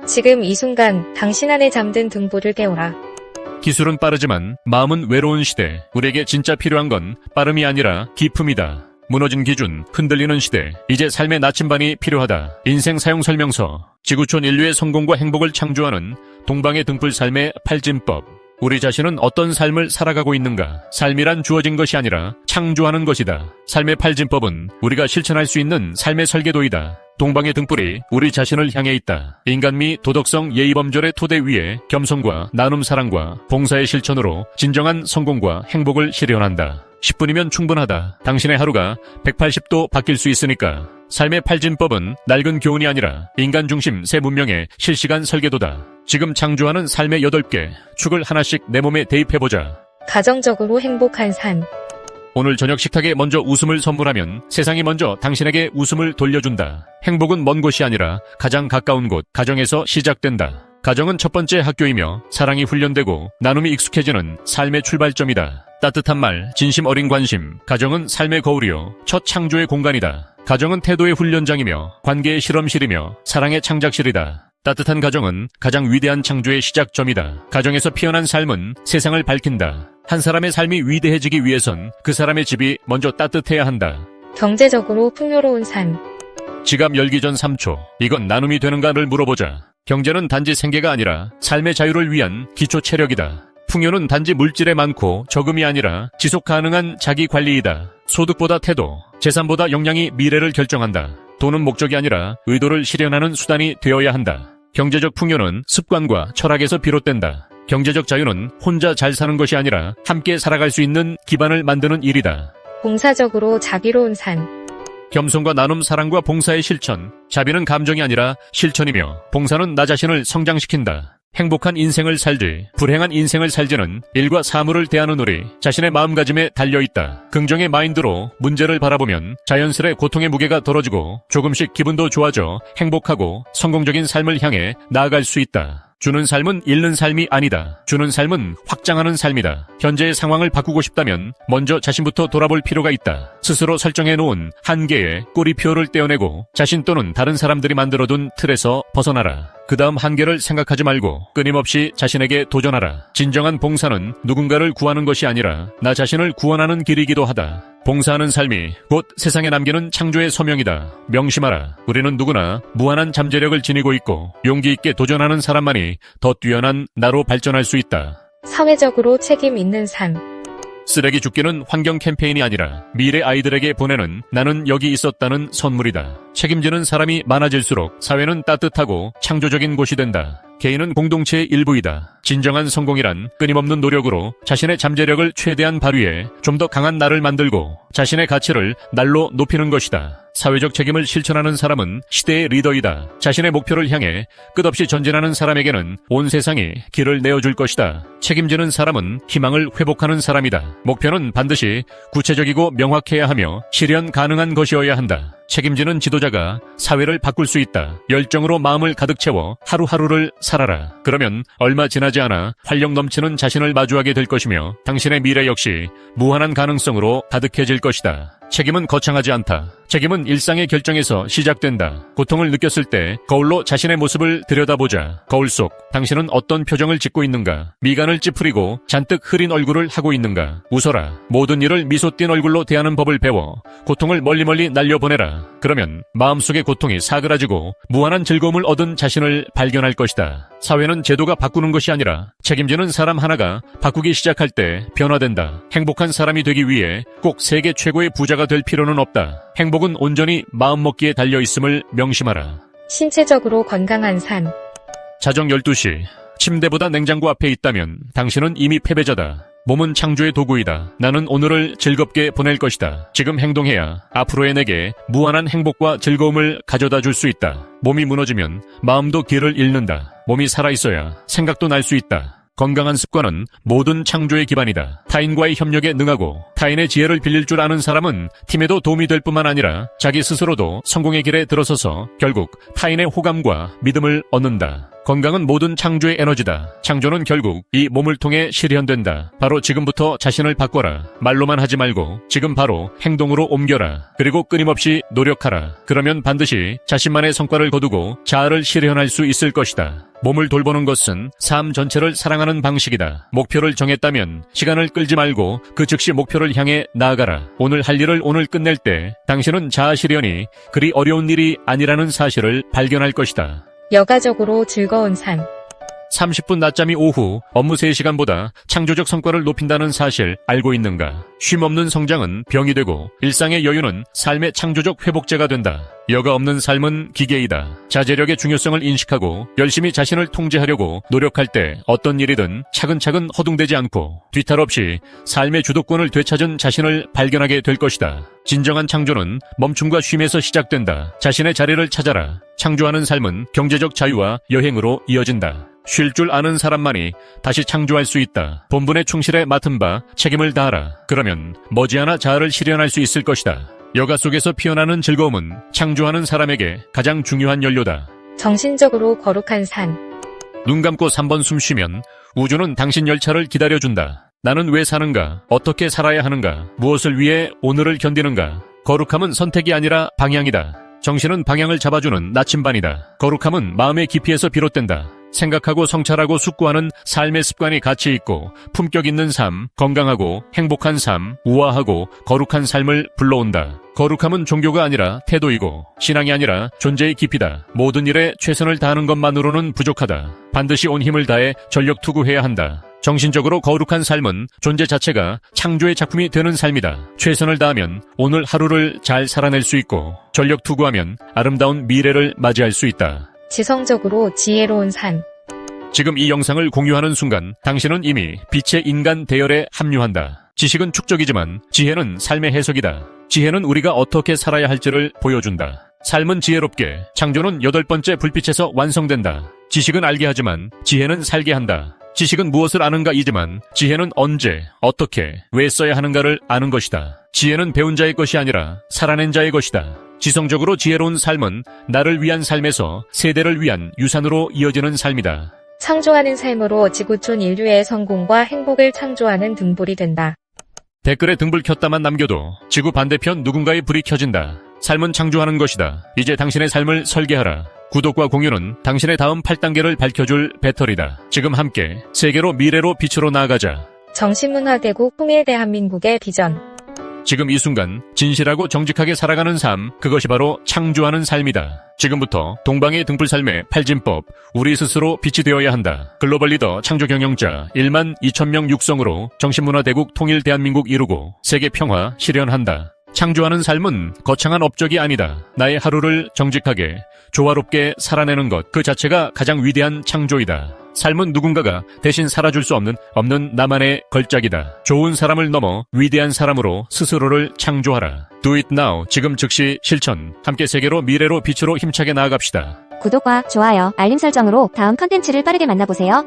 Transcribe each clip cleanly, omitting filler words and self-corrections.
지금 이 순간 당신 안에 잠든 등불을 깨워라. 기술은 빠르지만 마음은 외로운 시대. 우리에게 진짜 필요한 건 빠름이 아니라 기품이다. 무너진 기준, 흔들리는 시대. 이제 삶의 나침반이 필요하다. 인생 사용 설명서. 지구촌 인류의 성공과 행복을 창조하는 동방의 등불 삶의 팔진법. 우리 자신은 어떤 삶을 살아가고 있는가? 삶이란 주어진 것이 아니라 창조하는 것이다. 삶의 팔진법은 우리가 실천할 수 있는 삶의 설계도이다. 동방의 등불이 우리 자신을 향해 있다. 인간미, 도덕성, 예의범절의 토대 위에 겸손과 나눔 사랑과 봉사의 실천으로 진정한 성공과 행복을 실현한다. 10분이면 충분하다. 당신의 하루가 180도 바뀔 수 있으니까. 삶의 팔진법은 낡은 교훈이 아니라 인간 중심 새 문명의 실시간 설계도다. 지금 창조하는 삶의 8개 축을 하나씩 내 몸에 대입해보자. 가정적으로 행복한 삶. 오늘 저녁 식탁에 먼저 웃음을 선물하면 세상이 먼저 당신에게 웃음을 돌려준다. 행복은 먼 곳이 아니라 가장 가까운 곳, 가정에서 시작된다. 가정은 첫 번째 학교이며 사랑이 훈련되고 나눔이 익숙해지는 삶의 출발점이다. 따뜻한 말, 진심 어린 관심. 가정은 삶의 거울이요 첫 창조의 공간이다. 가정은 태도의 훈련장이며 관계의 실험실이며 사랑의 창작실이다. 따뜻한 가정은 가장 위대한 창조의 시작점이다. 가정에서 피어난 삶은 세상을 밝힌다. 한 사람의 삶이 위대해지기 위해선 그 사람의 집이 먼저 따뜻해야 한다. 경제적으로 풍요로운 삶. 지갑 열기 전 3초. 이건 나눔이 되는가를 물어보자. 경제는 단지 생계가 아니라 삶의 자유를 위한 기초 체력이다. 풍요는 단지 물질에 많고 적음이 아니라 지속 가능한 자기 관리이다. 소득보다 태도, 재산보다 역량이 미래를 결정한다. 돈은 목적이 아니라 의도를 실현하는 수단이 되어야 한다. 경제적 풍요는 습관과 철학에서 비롯된다. 경제적 자유는 혼자 잘 사는 것이 아니라 함께 살아갈 수 있는 기반을 만드는 일이다. 봉사적으로 자비로운 삶. 겸손과 나눔, 사랑과 봉사의 실천. 자비는 감정이 아니라 실천이며 봉사는 나 자신을 성장시킨다. 행복한 인생을 살지, 불행한 인생을 살지는 일과 사물을 대하는 우리 자신의 마음가짐에 달려있다. 긍정의 마인드로 문제를 바라보면 자연스레 고통의 무게가 덜어지고 조금씩 기분도 좋아져 행복하고 성공적인 삶을 향해 나아갈 수 있다. 주는 삶은 잃는 삶이 아니다. 주는 삶은 확장하는 삶이다. 현재의 상황을 바꾸고 싶다면 먼저 자신부터 돌아볼 필요가 있다. 스스로 설정해놓은 한계에 꼬리표를 떼어내고 자신 또는 다른 사람들이 만들어둔 틀에서 벗어나라. 그 다음 한계를 생각하지 말고 끊임없이 자신에게 도전하라. 진정한 봉사는 누군가를 구하는 것이 아니라 나 자신을 구원하는 길이기도 하다. 봉사하는 삶이 곧 세상에 남기는 창조의 소명이다. 명심하라. 우리는 누구나 무한한 잠재력을 지니고 있고 용기 있게 도전하는 사람만이 더 뛰어난 나로 발전할 수 있다. 사회적으로 책임 있는 삶. 쓰레기 줍기는 환경 캠페인이 아니라 미래 아이들에게 보내는 나는 여기 있었다는 선물이다. 책임지는 사람이 많아질수록 사회는 따뜻하고 창조적인 곳이 된다. 개인은 공동체의 일부이다. 진정한 성공이란 끊임없는 노력으로 자신의 잠재력을 최대한 발휘해 좀 더 강한 나를 만들고 자신의 가치를 날로 높이는 것이다. 사회적 책임을 실천하는 사람은 시대의 리더이다. 자신의 목표를 향해 끝없이 전진하는 사람에게는 온 세상이 길을 내어줄 것이다. 책임지는 사람은 희망을 회복하는 사람이다. 목표는 반드시 구체적이고 명확해야 하며 실현 가능한 것이어야 한다. 책임지는 지도자가 사회를 바꿀 수 있다. 열정으로 마음을 가득 채워 하루하루를 살아라. 그러면 얼마 지나지 않아 활력 넘치는 자신을 마주하게 될 것이며 당신의 미래 역시 무한한 가능성으로 가득해질 것이다. 책임은 거창하지 않다. 책임은 일상의 결정에서 시작된다. 고통을 느꼈을 때 거울로 자신의 모습을 들여다보자. 거울 속 당신은 어떤 표정을 짓고 있는가? 미간을 찌푸리고 잔뜩 흐린 얼굴을 하고 있는가? 웃어라. 모든 일을 미소 띤 얼굴로 대하는 법을 배워 고통을 멀리 날려보내라. 그러면 마음속의 고통이 사그라지고 무한한 즐거움을 얻은 자신을 발견할 것이다. 사회는 제도가 바꾸는 것이 아니라 책임지는 사람 하나가 바꾸기 시작할 때 변화된다. 행복한 사람이 되기 위해 꼭 세계 최고의 부자가 될 필요는 없다. 행복은 온전히 마음먹기에 달려있음을 명심하라. 신체적으로 건강한 삶. 자정 12시. 침대보다 냉장고 앞에 있다면 당신은 이미 패배자다. 몸은 창조의 도구이다. 나는 오늘을 즐겁게 보낼 것이다. 지금 행동해야 앞으로의 내게 무한한 행복과 즐거움을 가져다 줄 수 있다. 몸이 무너지면 마음도 길을 잃는다. 몸이 살아있어야 생각도 날 수 있다. 건강한 습관은 모든 창조의 기반이다. 타인과의 협력에 능하고 타인의 지혜를 빌릴 줄 아는 사람은 팀에도 도움이 될 뿐만 아니라 자기 스스로도 성공의 길에 들어서서 결국 타인의 호감과 믿음을 얻는다. 건강은 모든 창조의 에너지다. 창조는 결국 이 몸을 통해 실현된다. 바로 지금부터 자신을 바꿔라. 말로만 하지 말고 지금 바로 행동으로 옮겨라. 그리고 끊임없이 노력하라. 그러면 반드시 자신만의 성과를 거두고 자아를 실현할 수 있을 것이다. 몸을 돌보는 것은 삶 전체를 사랑하는 방식이다. 목표를 정했다면 시간을 끌지 말고 그 즉시 목표를 향해 나아가라. 오늘 할 일을 오늘 끝낼 때 당신은 자아 실현이 그리 어려운 일이 아니라는 사실을 발견할 것이다. 여가적으로 즐거운 삶. 30분 낮잠이 오후 업무 3시간보다 창조적 성과를 높인다는 사실 알고 있는가? 쉼없는 성장은 병이 되고 일상의 여유는 삶의 창조적 회복제가 된다. 여가 없는 삶은 기계이다. 자제력의 중요성을 인식하고 열심히 자신을 통제하려고 노력할 때 어떤 일이든 차근차근 허둥대지 않고 뒤탈 없이 삶의 주도권을 되찾은 자신을 발견하게 될 것이다. 진정한 창조는 멈춤과 쉼에서 시작된다. 자신의 자리를 찾아라. 창조하는 삶은 경제적 자유와 여행으로 이어진다. 쉴 줄 아는 사람만이 다시 창조할 수 있다. 본분에 충실해 맡은 바 책임을 다하라. 그러면 머지않아 자아를 실현할 수 있을 것이다. 여가 속에서 피어나는 즐거움은 창조하는 사람에게 가장 중요한 연료다. 정신적으로 거룩한 삶. 눈 감고 3번 숨 쉬면 우주는 당신 열차를 기다려준다. 나는 왜 사는가? 어떻게 살아야 하는가? 무엇을 위해 오늘을 견디는가? 거룩함은 선택이 아니라 방향이다. 정신은 방향을 잡아주는 나침반이다. 거룩함은 마음의 깊이에서 비롯된다. 생각하고 성찰하고 숙고하는 삶의 습관이 가치 있고 품격 있는 삶, 건강하고 행복한 삶, 우아하고 거룩한 삶을 불러온다. 거룩함은 종교가 아니라 태도이고 신앙이 아니라 존재의 깊이다. 모든 일에 최선을 다하는 것만으로는 부족하다. 반드시 온 힘을 다해 전력 투구해야 한다. 정신적으로 거룩한 삶은 존재 자체가 창조의 작품이 되는 삶이다. 최선을 다하면 오늘 하루를 잘 살아낼 수 있고 전력 투구하면 아름다운 미래를 맞이할 수 있다. 지성적으로 지혜로운 삶. 지금 이 영상을 공유하는 순간 당신은 이미 빛의 인간 대열에 합류한다. 지식은 축적이지만 지혜는 삶의 해석이다. 지혜는 우리가 어떻게 살아야 할지를 보여준다. 삶은 지혜롭게, 창조는 8번째 불빛에서 완성된다. 지식은 알게 하지만 지혜는 살게 한다. 지식은 무엇을 아는가 이지만 지혜는 언제, 어떻게, 왜 써야 하는가를 아는 것이다. 지혜는 배운 자의 것이 아니라 살아낸 자의 것이다. 지성적으로 지혜로운 삶은 나를 위한 삶에서 세대를 위한 유산으로 이어지는 삶이다. 창조하는 삶으로 지구촌 인류의 성공과 행복을 창조하는 등불이 된다. 댓글에 등불 켰다만 남겨도 지구 반대편 누군가의 불이 켜진다. 삶은 창조하는 것이다. 이제 당신의 삶을 설계하라. 구독과 공유는 당신의 다음 8단계를 밝혀줄 배터리다. 지금 함께 세계로 미래로 빛으로 나아가자. 정신문화대국 통일 대한민국의 비전. 지금 이 순간 진실하고 정직하게 살아가는 삶, 그것이 바로 창조하는 삶이다. 지금부터 동방의 등불 삶의 팔진법, 우리 스스로 빛이 되어야 한다. 글로벌 리더 창조 경영자 1만 2천명 육성으로 정신문화대국 통일 대한민국 이루고 세계 평화 실현한다. 창조하는 삶은 거창한 업적이 아니다. 나의 하루를 정직하게, 조화롭게 살아내는 것, 그 자체가 가장 위대한 창조이다. 삶은 누군가가 대신 살아줄 수 없는 나만의 걸작이다. 좋은 사람을 넘어 위대한 사람으로 스스로를 창조하라. Do it now. 지금 즉시 실천. 함께 세계로 미래로 빛으로 힘차게 나아갑시다. 구독과 좋아요, 알림 설정으로 다음 컨텐츠를 빠르게 만나보세요.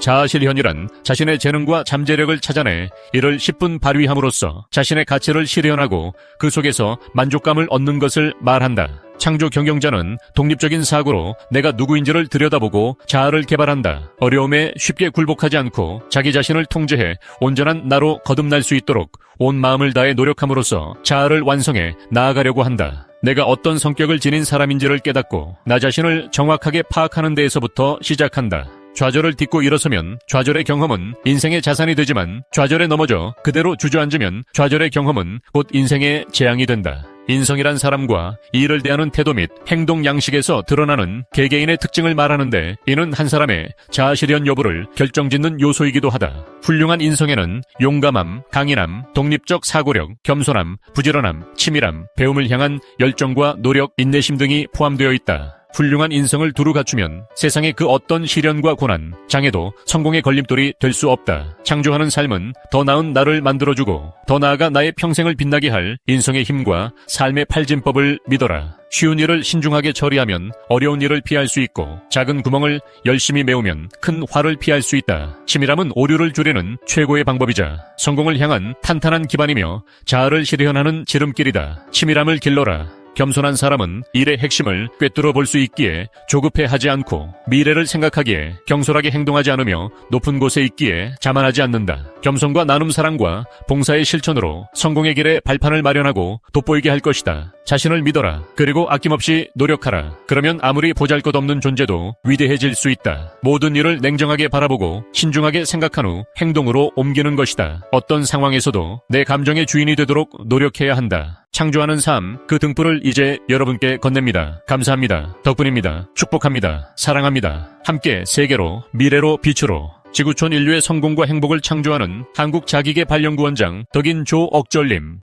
자아실현이란 자신의 재능과 잠재력을 찾아내 이를 10분 발휘함으로써 자신의 가치를 실현하고 그 속에서 만족감을 얻는 것을 말한다. 창조 경영자는 독립적인 사고로 내가 누구인지를 들여다보고 자아를 개발한다. 어려움에 쉽게 굴복하지 않고 자기 자신을 통제해 온전한 나로 거듭날 수 있도록 온 마음을 다해 노력함으로써 자아를 완성해 나아가려고 한다. 내가 어떤 성격을 지닌 사람인지를 깨닫고 나 자신을 정확하게 파악하는 데에서부터 시작한다. 좌절을 딛고 일어서면 좌절의 경험은 인생의 자산이 되지만 좌절에 넘어져 그대로 주저앉으면 좌절의 경험은 곧 인생의 재앙이 된다. 인성이란 사람과 일을 대하는 태도 및 행동 양식에서 드러나는 개개인의 특징을 말하는데 이는 한 사람의 자아실현 여부를 결정짓는 요소이기도 하다. 훌륭한 인성에는 용감함, 강인함, 독립적 사고력, 겸손함, 부지런함, 치밀함, 배움을 향한 열정과 노력, 인내심 등이 포함되어 있다. 훌륭한 인성을 두루 갖추면 세상의 그 어떤 시련과 고난, 장애도 성공의 걸림돌이 될 수 없다. 창조하는 삶은 더 나은 나를 만들어주고 더 나아가 나의 평생을 빛나게 할 인성의 힘과 삶의 팔진법을 믿어라. 쉬운 일을 신중하게 처리하면 어려운 일을 피할 수 있고 작은 구멍을 열심히 메우면 큰 화를 피할 수 있다. 치밀함은 오류를 줄이는 최고의 방법이자 성공을 향한 탄탄한 기반이며 자아를 실현하는 지름길이다. 치밀함을 길러라. 겸손한 사람은 일의 핵심을 꿰뚫어 볼 수 있기에 조급해하지 않고 미래를 생각하기에 경솔하게 행동하지 않으며 높은 곳에 있기에 자만하지 않는다. 겸손과 나눔 사랑과 봉사의 실천으로 성공의 길에 발판을 마련하고 돋보이게 할 것이다. 자신을 믿어라. 그리고 아낌없이 노력하라. 그러면 아무리 보잘것없는 존재도 위대해질 수 있다. 모든 일을 냉정하게 바라보고 신중하게 생각한 후 행동으로 옮기는 것이다. 어떤 상황에서도 내 감정의 주인이 되도록 노력해야 한다. 창조하는 삶, 그 등불을 이제 여러분께 건넵니다. 감사합니다. 덕분입니다. 축복합니다. 사랑합니다. 함께 세계로, 미래로, 빛으로 지구촌 인류의 성공과 행복을 창조하는 한국자기계발연구원장 덕인 조억절님.